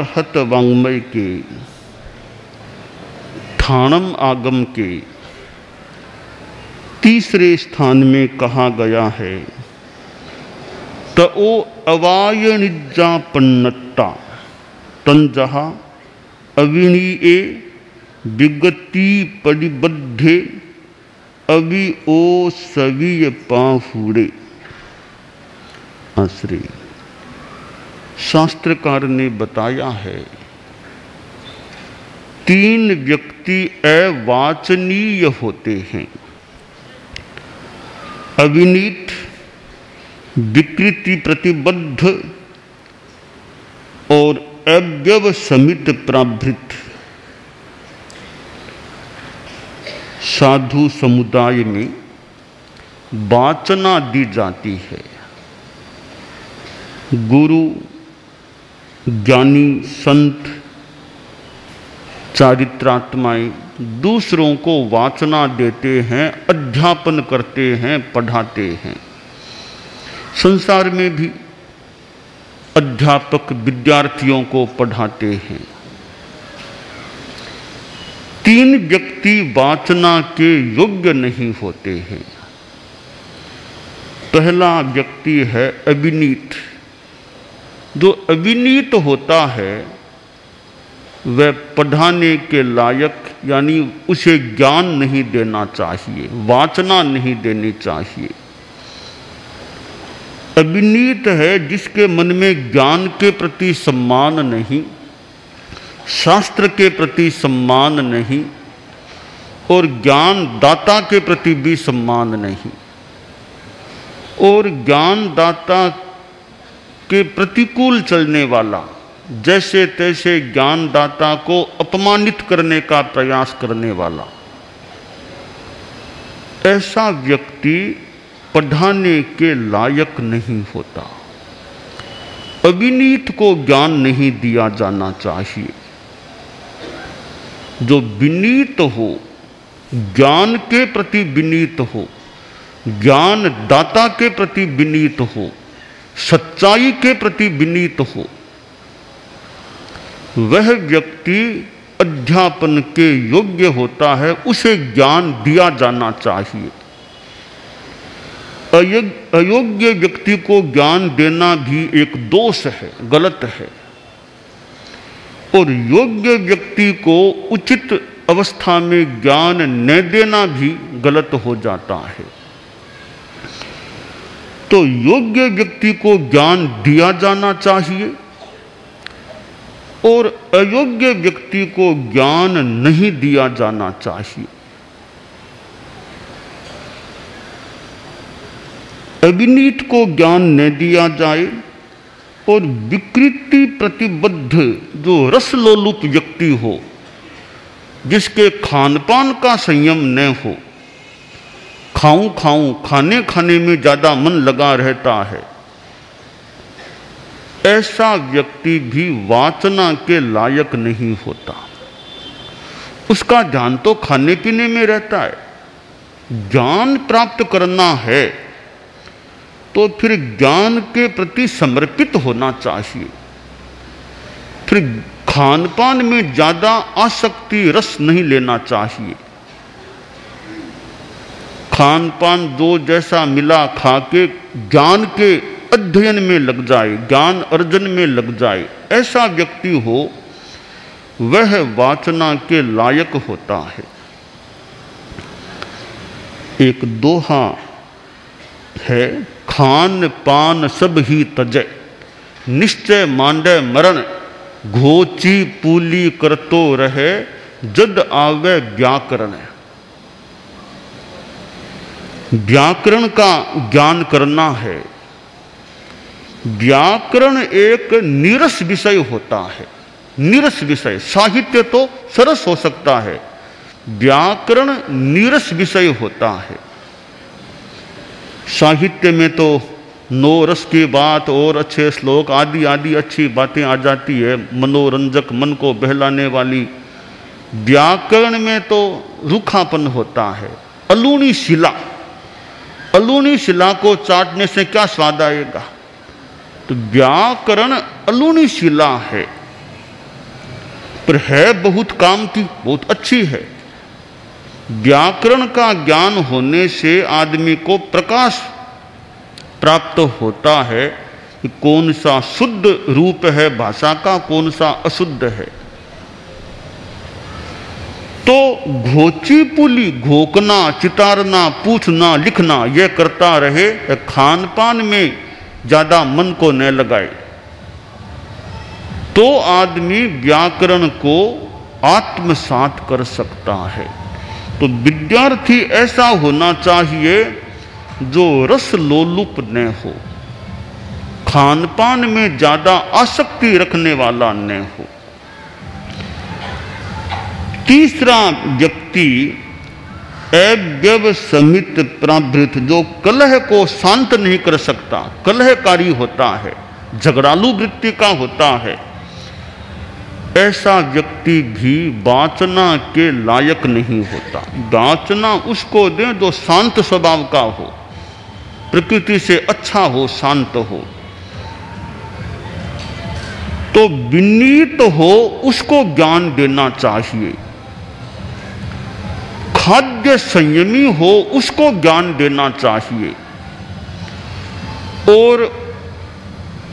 अरहत वाङ्मय के ठाणम आगम के तीसरे स्थान में कहा गया है तो अवायनिज्जा पन्नट्टा तंजहा अविनीये विगति परिबद्धे अवि ओ सवीय पाफूड़े। आश्री शास्त्रकार ने बताया है 3 व्यक्ति अवाचनीय होते हैं। अविनीत, विकृति प्रतिबद्ध और अव्यवसमित प्राभृत। साधु समुदाय में वाचना दी जाती है। गुरु, ज्ञानी, संत, चारित्रात्माएं दूसरों को वाचना देते हैं, अध्यापन करते हैं, पढ़ाते हैं। संसार में भी अध्यापक विद्यार्थियों को पढ़ाते हैं। 3 व्यक्ति वाचना के योग्य नहीं होते हैं। पहला व्यक्ति है अविनीत। जो अविनीत होता है वह पढ़ाने के लायक, यानी उसे ज्ञान नहीं देना चाहिए, वाचना नहीं देनी चाहिए। अविनीत है जिसके मन में ज्ञान के प्रति सम्मान नहीं, शास्त्र के प्रति सम्मान नहीं और ज्ञान दाता के प्रति भी सम्मान नहीं, और ज्ञान दाता के प्रतिकूल चलने वाला, जैसे तैसे ज्ञान दाता को अपमानित करने का प्रयास करने वाला, ऐसा व्यक्ति पढ़ाने के लायक नहीं होता। अविनीत को ज्ञान नहीं दिया जाना चाहिए। जो विनीत हो, ज्ञान के प्रति विनीत हो, ज्ञान दाता के प्रति विनीत हो, सच्चाई के प्रति विनीत हो, वह व्यक्ति अध्यापन के योग्य होता है, उसे ज्ञान दिया जाना चाहिए। अयोग्य व्यक्ति को ज्ञान देना भी एक दोष है, गलत है। और योग्य व्यक्ति को उचित अवस्था में ज्ञान न देना भी गलत हो जाता है। तो योग्य व्यक्ति को ज्ञान दिया जाना चाहिए और अयोग्य व्यक्ति को ज्ञान नहीं दिया जाना चाहिए। अविनीत को ज्ञान न दिया जाए और विकृति प्रतिबद्ध जो रसलोलुप व्यक्ति हो, जिसके खान पान का संयम न हो, खाऊं खाऊं खाने खाने में ज़्यादा मन लगा रहता है, ऐसा व्यक्ति भी वाचना के लायक नहीं होता। उसका ध्यान तो खाने पीने में रहता है। ज्ञान प्राप्त करना है तो फिर ज्ञान के प्रति समर्पित होना चाहिए। फिर खान पान में ज़्यादा आसक्ति, रस नहीं लेना चाहिए। खान पान जो जैसा मिला खा के ज्ञान के अध्ययन में लग जाए, ज्ञान अर्जन में लग जाए, ऐसा व्यक्ति हो वह वाचना के लायक होता है। एक दोहा है, खान पान सब ही तजय, निश्चय मांडे मरण, घोची पूली करतो रहे, जद आवे व्याकरण। व्याकरण का ज्ञान करना है। व्याकरण एक नीरस विषय होता है। नीरस विषय, साहित्य तो सरस हो सकता है, व्याकरण नीरस विषय होता है। साहित्य में तो नौ रस की बात और अच्छे श्लोक आदि आदि अच्छी बातें आ जाती है, मनोरंजक, मन को बहलाने वाली। व्याकरण में तो रूखापन होता है, अलूणी शिला। अलूणी शिला को चाटने से क्या स्वाद आएगा? तो व्याकरण अलूणी शिला है, पर है बहुत काम की, बहुत अच्छी है। व्याकरण का ज्ञान होने से आदमी को प्रकाश प्राप्त होता है कि कौन सा शुद्ध रूप है भाषा का, कौन सा अशुद्ध है। तो घोची पुली, घोकना, चितारना, पूछना, लिखना यह करता रहे, खान पान में ज्यादा मन को न लगाए, तो आदमी व्याकरण को आत्मसात कर सकता है। तो विद्यार्थी ऐसा होना चाहिए जो रस लोलुप न हो, खान पान में ज्यादा आसक्ति रखने वाला न हो। तीसरा व्यक्ति अव्यवसमित प्राभृत, जो कलह को शांत नहीं कर सकता, कलहकारी होता है, झगड़ालू वृत्ति का होता है, ऐसा व्यक्ति भी वाचना के लायक नहीं होता। वाचना उसको दें जो शांत स्वभाव का हो, प्रकृति से अच्छा हो, शांत हो। तो विनीत हो उसको ज्ञान देना चाहिए, खाद्य संयमी हो उसको ज्ञान देना चाहिए, और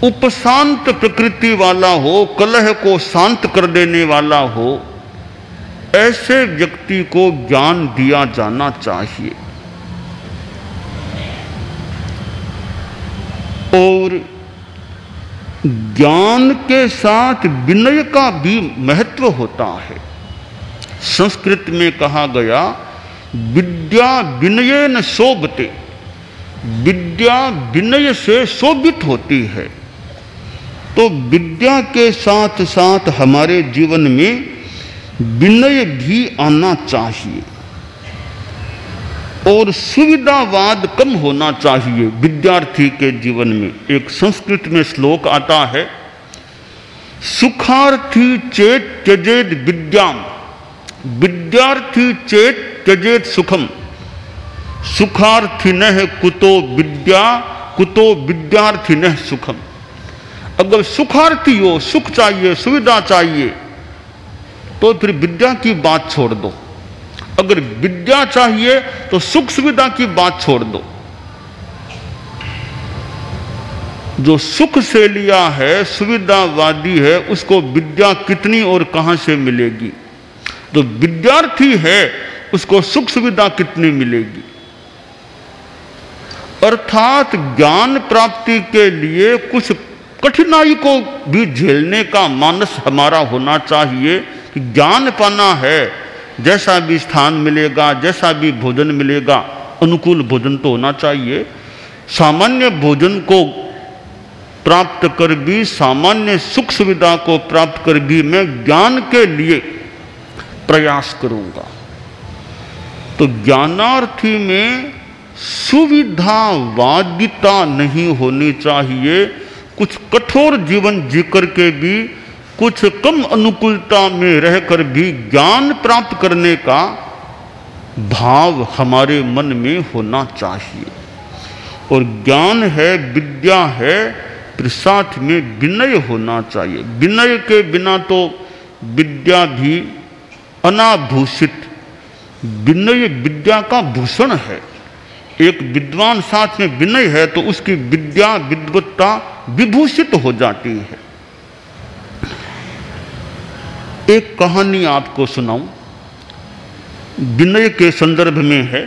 उपशांत प्रकृति वाला हो, कलह को शांत कर देने वाला हो, ऐसे व्यक्ति को ज्ञान दिया जाना चाहिए। और ज्ञान के साथ विनय का भी महत्व होता है। संस्कृत में कहा गया, विद्या विनयेन शोभते, विद्या विनय से शोभित होती है। तो विद्या के साथ साथ हमारे जीवन में विनय भी आना चाहिए, और सुविधावाद कम होना चाहिए विद्यार्थी के जीवन में। एक संस्कृत में श्लोक आता है, सुखार्थी चेत त्यजेद विद्याम, विद्यार्थी चेत त्यजेत सुखम, सुखार्थिनः कुतो विद्या, कुतो विद्यार्थिनः सुखम। अगर सुखार्थी हो, सुख चाहिए, सुविधा चाहिए, तो फिर विद्या की बात छोड़ दो। अगर विद्या चाहिए तो सुख सुविधा की बात छोड़ दो। जो सुख से लिया है, सुविधावादी है, उसको विद्या कितनी और कहां से मिलेगी? जो विद्यार्थी है उसको सुख सुविधा कितनी मिलेगी? अर्थात ज्ञान प्राप्ति के लिए कुछ कठिनाई को भी झेलने का मानस हमारा होना चाहिए कि ज्ञान पाना है, जैसा भी स्थान मिलेगा, जैसा भी भोजन मिलेगा, अनुकूल भोजन तो होना चाहिए। सामान्य भोजन को प्राप्त कर भी, सामान्य सुख सुविधा को प्राप्त कर भी मैं ज्ञान के लिए प्रयास करूंगा। तो ज्ञानार्थी में सुविधावादिता नहीं होनी चाहिए। कुछ कठोर जीवन जीकर के भी, कुछ कम अनुकूलता में रहकर भी ज्ञान प्राप्त करने का भाव हमारे मन में होना चाहिए। और ज्ञान है, विद्या है, फिर साथ में विनय होना चाहिए। विनय के बिना तो विद्या भी अनाभूषित, विनय विद्या का भूषण है। एक विद्वान साथ में विनय है तो उसकी विद्या, विद्वत्ता विभूषित हो जाती है। एक कहानी आपको सुनाऊं, विनय के संदर्भ में है।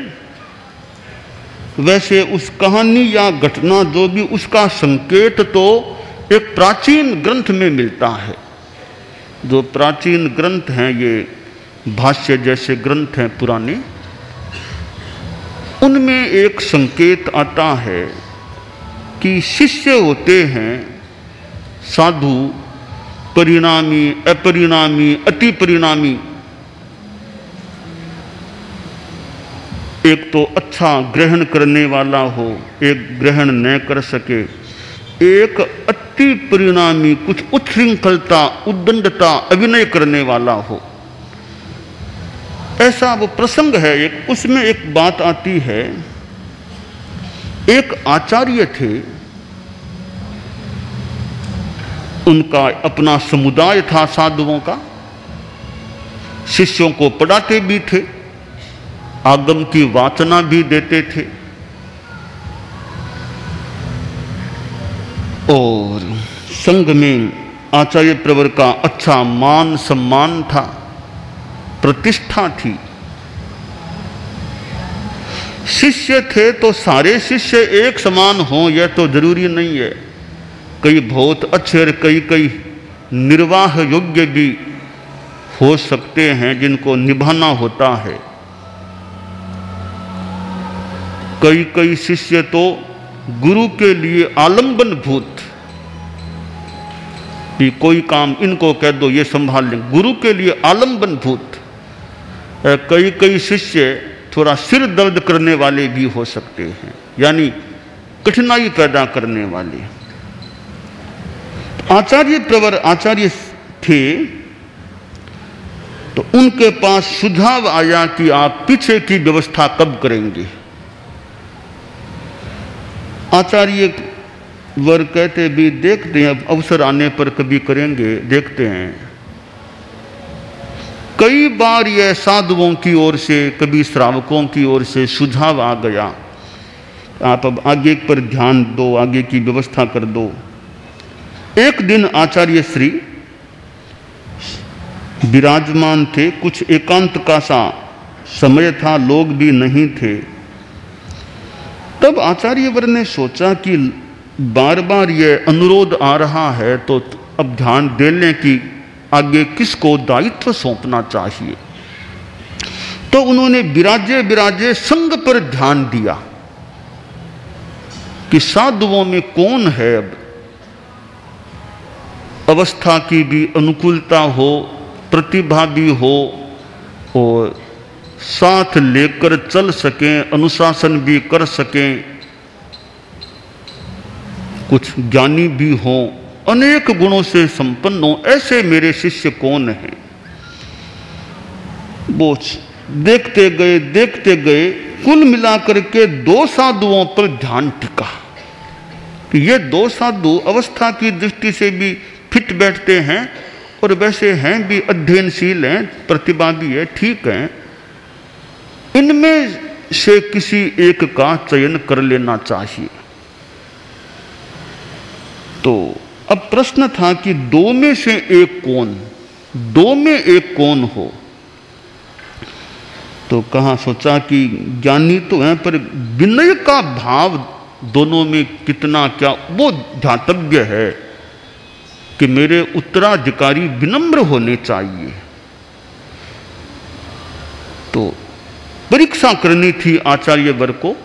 वैसे उस कहानी या घटना जो भी, उसका संकेत तो एक प्राचीन ग्रंथ में मिलता है। जो प्राचीन ग्रंथ हैं, ये भाष्य जैसे ग्रंथ हैं पुराने, उनमें एक संकेत आता है कि शिष्य होते हैं साधु, परिणामी, अपरिणामी, अति परिणामी। एक तो अच्छा ग्रहण करने वाला हो, एक ग्रहण न कर सके, एक अति परिणामी, कुछ उच्छृंखलता, उद्दंडता, अभिनय करने वाला हो। ऐसा वो प्रसंग है एक। उसमें एक बात आती है, एक आचार्य थे, उनका अपना समुदाय था साधुओं का। शिष्यों को पढ़ाते भी थे, आगम की वाचना भी देते थे और संघ में आचार्य प्रवर का अच्छा मान सम्मान था, प्रतिष्ठा थी। शिष्य थे तो सारे शिष्य एक समान हों यह तो जरूरी नहीं है। कई बहुत अच्छे और कई निर्वाह योग्य भी हो सकते हैं जिनको निभाना होता है। कई शिष्य तो गुरु के लिए आलंबन भूत, कि कोई काम इनको कह दो ये संभाल लें, गुरु के लिए आलंबन भूत। कई शिष्य थोड़ा सिर दर्द करने वाले भी हो सकते हैं, यानी कठिनाई पैदा करने वाले। आचार्य प्रवर आचार्य थे तो उनके पास सुझाव आया कि आप पीछे की व्यवस्था कब करेंगे। आचार्य वर कहते भी देखते हैं, अवसर आने पर कभी करेंगे, देखते हैं। कई बार यह साधुओं की ओर से, कभी श्रावकों की ओर से सुझाव आ गया, आप अब आगे पर ध्यान दो, आगे की व्यवस्था कर दो। एक दिन आचार्य श्री विराजमान थे, कुछ एकांत का सा समय था, लोग भी नहीं थे। तब आचार्यवर ने सोचा कि बार बार यह अनुरोध आ रहा है तो अब ध्यान दे लें कि आगे किसको दायित्व सौंपना चाहिए। तो उन्होंने विराजे विराजे संघ पर ध्यान दिया कि साधुओं में कौन है अब अवस्था की भी अनुकूलता हो, प्रतिभा भी हो और साथ लेकर चल सकें, अनुशासन भी कर सकें, कुछ ज्ञानी भी हों, अनेक गुणों से संपन्न हो, ऐसे मेरे शिष्य कौन हैं। वो देखते गए कुल मिलाकर के 2 साधुओं पर ध्यान टिका कि ये 2 साधु अवस्था की दृष्टि से भी फिट बैठते हैं और वैसे हैं भी, अध्ययनशील हैं, प्रतिभा भी है, ठीक है। इनमें से किसी एक का चयन कर लेना चाहिए। तो अब प्रश्न था कि 2 में से एक कौन, 2 में एक कौन हो। तो कहा, सोचा कि ज्ञानी तो हैं पर विनय का भाव दोनों में कितना, क्या वो ध्यातव्य है कि मेरे उत्तराधिकारी विनम्र होने चाहिए। तो परीक्षा करनी थी आचार्य वर को।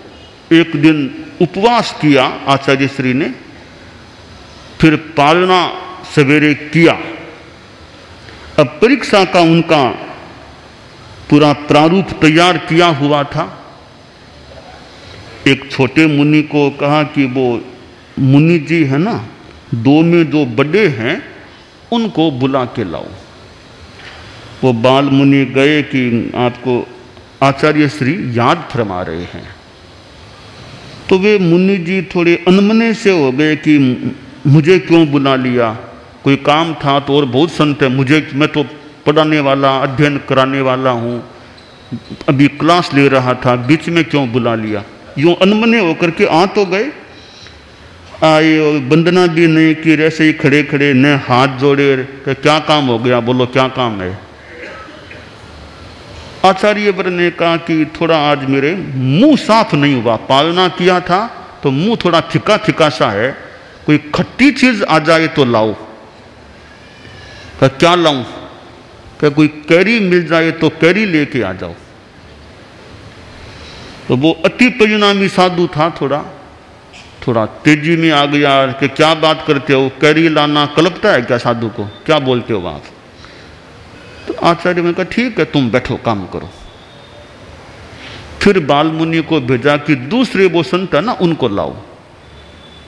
एक दिन उपवास किया आचार्य श्री ने, फिर पालना सवेरे किया। अब परीक्षा का उनका पूरा प्रारूप तैयार किया हुआ था। एक छोटे मुनि को कहा कि वो मुनि जी है ना, 2 में जो बड़े हैं उनको बुला के लाओ। वो बाल मुनि गए कि आपको आचार्य श्री याद फरमा रहे हैं। तो वे मुनि जी थोड़े अनमने से हो गए कि मुझे क्यों बुला लिया, कोई काम था तो, और बहुत संत है, मैं तो पढ़ाने वाला, अध्ययन कराने वाला हूँ, अभी क्लास ले रहा था, बीच में क्यों बुला लिया। यूँ अनमने होकर के आ तो गए, आए और वंदना भी नहीं की, ऐसे ही खड़े खड़े ने हाथ जोड़े कि क्या काम हो गया, बोलो क्या काम है। आचार्य वर ने कहा कि थोड़ा आज मेरे मुंह साफ नहीं हुआ, पालना किया था तो मुंह थोड़ा फिका फिका सा है, कोई खट्टी चीज आ जाए तो लाओ। क्या लाऊं? क्या कोई कैरी मिल जाए तो कैरी लेके आ जाओ। तो वो अति परिणामी साधु था, थोड़ा तेजी में आ गया कि क्या बात करते हो, कैरी लाना कल्पता है क्या साधु को, क्या बोलते हो आप। तो आचार्य ने कहा ठीक है तुम बैठो काम करो। फिर बाल मुनि को भेजा कि दूसरे वो संत है ना उनको लाओ।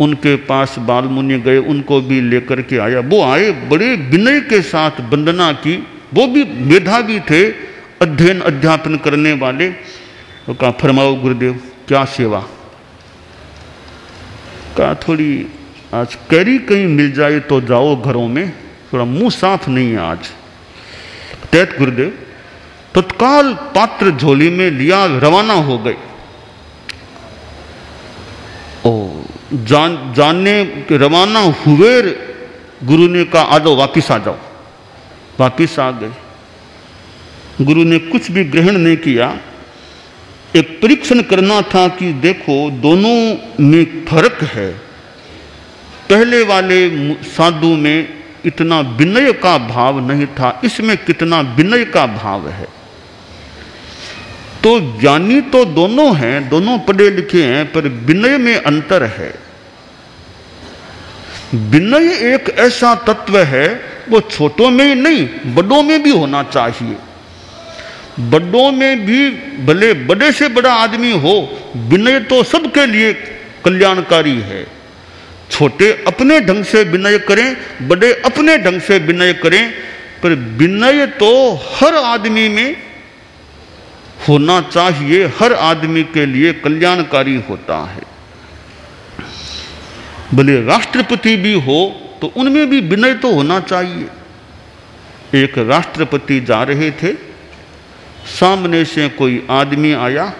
उनके पास बाल मुनि गए, उनको भी लेकर के आया। वो आए, बड़े विनय के साथ वंदना की, वो भी मेधावी थे, अध्ययन अध्यापन करने वाले। तो कहा फरमाओ गुरुदेव क्या सेवा। कहा थोड़ी आज कैरी कहीं मिल जाए तो जाओ घरों में, थोड़ा मुंह साफ नहीं है आज। तैत गुरुदेव तत्काल पात्र झोली में लिया, रवाना हो गए। जाने रवाना हुए, गुरु ने कहा आ जाओ, वापिस आ जाओ। वापिस आ गए। गुरु ने कुछ भी ग्रहण नहीं किया। एक परीक्षण करना था कि देखो दोनों में फर्क है। पहले वाले साधु में इतना विनय का भाव नहीं था, इसमें कितना विनय का भाव है। तो ज्ञानी तो दोनों हैं, दोनों पढ़े लिखे हैं, पर विनय में अंतर है। विनय एक ऐसा तत्व है, वो छोटों में ही नहीं बड़ों में भी होना चाहिए। बड़ों में भी भले बड़े से बड़ा आदमी हो, विनय तो सबके लिए कल्याणकारी है। छोटे अपने ढंग से विनय करें, बड़े अपने ढंग से विनय करें, पर विनय तो हर आदमी में होना चाहिए, हर आदमी के लिए कल्याणकारी होता है। भले राष्ट्रपति भी हो तो उनमें भी विनय तो होना चाहिए। एक राष्ट्रपति जा रहे थे, सामने से कोई आदमी आया,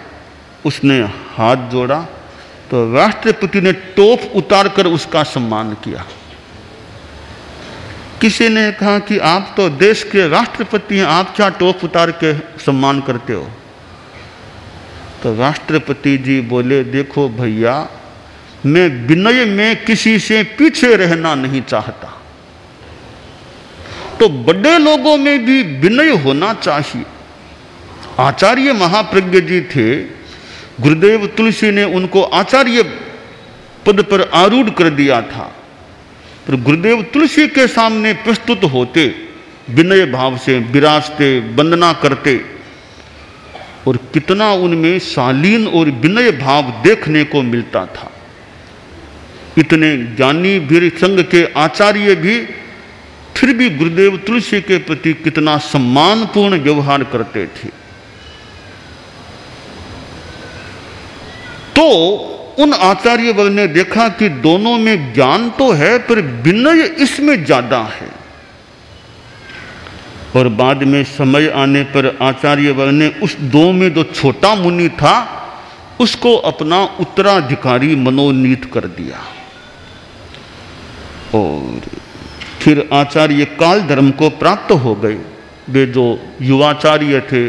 उसने हाथ जोड़ा तो राष्ट्रपति ने टोप उतारकर उसका सम्मान किया। किसी ने कहा कि आप तो देश के राष्ट्रपति हैं, आप क्या टोप उतार के सम्मान करते हो? तो राष्ट्रपति जी बोले, देखो भैया, मैं विनय में किसी से पीछे रहना नहीं चाहता। तो बड़े लोगों में भी विनय होना चाहिए। आचार्य महाप्रज्ञ जी थे, गुरुदेव तुलसी ने उनको आचार्य पद पर आरूढ़ कर दिया था, पर गुरुदेव तुलसी के सामने प्रस्तुत होते, विनय भाव से विराजते, वंदना करते, और कितना उनमें शालीन और विनय भाव देखने को मिलता था। इतने ज्ञानी वीर संघ के आचार्य भी फिर भी गुरुदेव तुलसी के प्रति कितना सम्मानपूर्ण व्यवहार करते थे। तो उन आचार्य वर्ग ने देखा कि दोनों में ज्ञान तो है, पर विनय इसमें ज्यादा है। और बाद में समय आने पर आचार्य वर्ग ने उस दो में जो छोटा मुनि था उसको अपना उत्तराधिकारी मनोनीत कर दिया। और फिर आचार्य काल धर्म को प्राप्त हो गए। वे जो युवाचार्य थे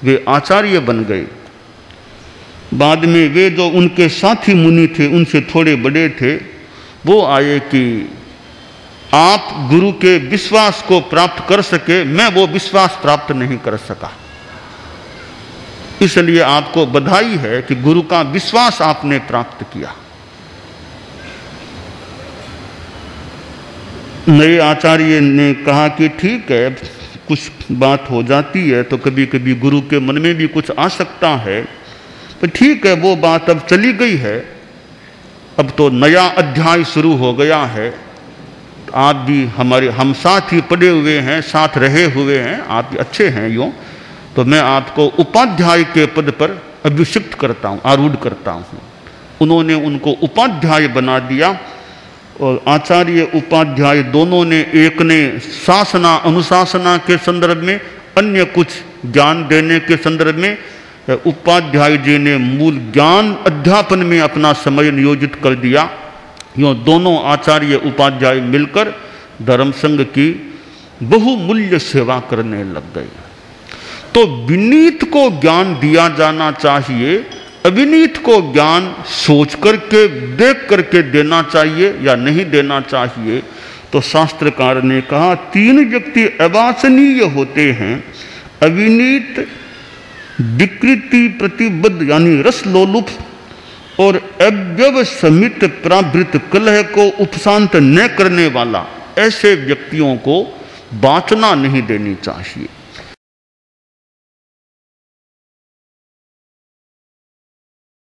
वे आचार्य बन गए। बाद में वे जो उनके साथी मुनि थे, उनसे थोड़े बड़े थे, वो आए कि आप गुरु के विश्वास को प्राप्त कर सके, मैं वो विश्वास प्राप्त नहीं कर सका, इसलिए आपको बधाई है कि गुरु का विश्वास आपने प्राप्त किया। नए आचार्य ने कहा कि ठीक है, कुछ बात हो जाती है तो कभी कभी गुरु के मन में भी कुछ आ सकता है, पर ठीक है, वो बात अब चली गई है, अब तो नया अध्याय शुरू हो गया है। आप भी हम साथ ही पढ़े हुए हैं, साथ रहे हुए हैं, आप अच्छे हैं यूँ, तो मैं आपको उपाध्याय के पद पर अभिषिक्त करता हूँ, आरूढ़ करता हूँ। उन्होंने उनको उपाध्याय बना दिया। और आचार्य उपाध्याय दोनों ने, एक ने शासना अनुशासना के संदर्भ में, अन्य कुछ ज्ञान देने के संदर्भ में, उपाध्याय जी ने मूल ज्ञान अध्यापन में अपना समय नियोजित कर दिया। यूँ दोनों आचार्य उपाध्याय मिलकर धर्म संघ की बहुमूल्य सेवा करने लग गए। तो विनीत को ज्ञान दिया जाना चाहिए, अविनीत को ज्ञान सोच करके देख करके देना चाहिए या नहीं देना चाहिए। तो शास्त्रकार ने कहा, तीन व्यक्ति अवांछनीय होते हैं, अविनीत, विकृति प्रतिबद्ध यानी रसलोलुप, और अव्यवसमित प्रावृत कलह को उपशांत न करने वाला। ऐसे व्यक्तियों को वासना नहीं देनी चाहिए।